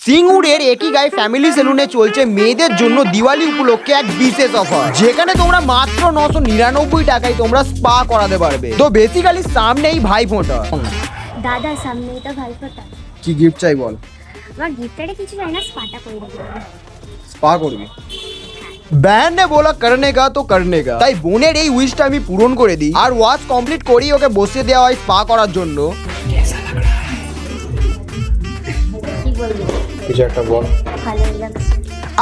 সিঙ্গুরের একই গায়ে ফ্যামিলি সেলুনে চলছে মেয়েদের জন্য দিওয়ালি উপলক্ষে এক বিশেষ অফার, যেখানে তোমরা মাত্র 999 টাকায় তোমরা স্পা করাতে পারবে। তো বেসিক্যালি সামনেই ভাইফোঁটা। দাদা সামনেই তো ভাইফোঁটা। কি গিফট চাই বল? আমার গিফটে কিছু চাই না, স্পাটা করে দিবি। স্পা করবি? ব্যান্ড ने बोला करने का तो करने का, তাই বোনের এই উইশটা আমি পূরণ করে দিই। আর ওয়াশ কমপ্লিট করেই ওকে বসিয়ে দেওয়া হয় স্পা করার জন্য। কি বলবি? কিছু একটা বল। ভালো লাগছে।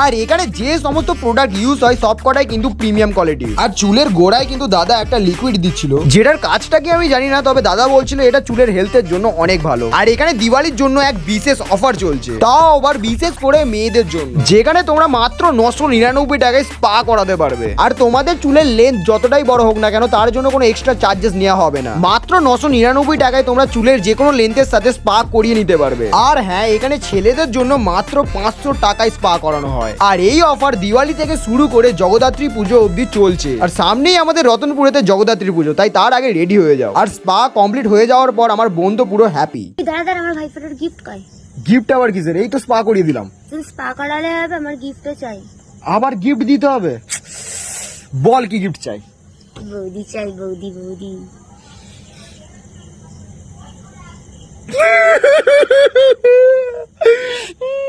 আর এখানে যে সমস্ত প্রোডাক্ট ইউজ হয় সব কটাই কিন্তু প্রিমিয়াম কোয়ালিটি। আর চুলের গোড়ায় কিন্তু দাদা একটা লিকুইড দিচ্ছিল, যেটার কাজটা কি আমি জানি না, তবে দাদা বলছিল এটা চুলের হেলথের জন্য অনেক ভালো। আর এখানে দিওয়ালির জন্য এক বিশেষ অফার চলছে, তাও আবার বিশেষ করে মেয়েদের জন্য, যেখানে তোমরা মাত্র 999 টাকায় স্পা করাতে পারবে। আর তোমাদের চুলের লেন্থ যতটাই বড় হোক না কেন তার জন্য কোনো এক্সট্রা চার্জেস নেওয়া হবে না। মাত্র 999 টাকায় তোমরা চুলের যে কোনো লেন্থের সাথে স্পা করিয়ে নিতে পারবে। আর হ্যাঁ, এখানে ছেলেদের জন্য মাত্র 500 টাকায় স্পা করানো হয়। আর এই অফার দিওয়ালি থেকে শুরু করে জগদ্ধাত্রী পুজো অবধি চলছে। আর সামনেই আমাদের রতনপুরেতে জগদ্ধাত্রী পুজো, তাই তার আগে রেডি হয়ে যাও। আর স্পা কমপ্লিট হয়ে যাওয়ার পর আমার বোন তো পুরো হ্যাপি। দাদা আমার ভাইফোঁটার গিফট কই? গিফট আবার কিসের? এই তো স্পা করিয়ে দিলাম। তুই স্পা করালে হবে, আমার গিফটও চাই। আবার গিফট দিতে হবে? বল কি গিফট চাই? বৌদি চাই, বৌদি বৌদি।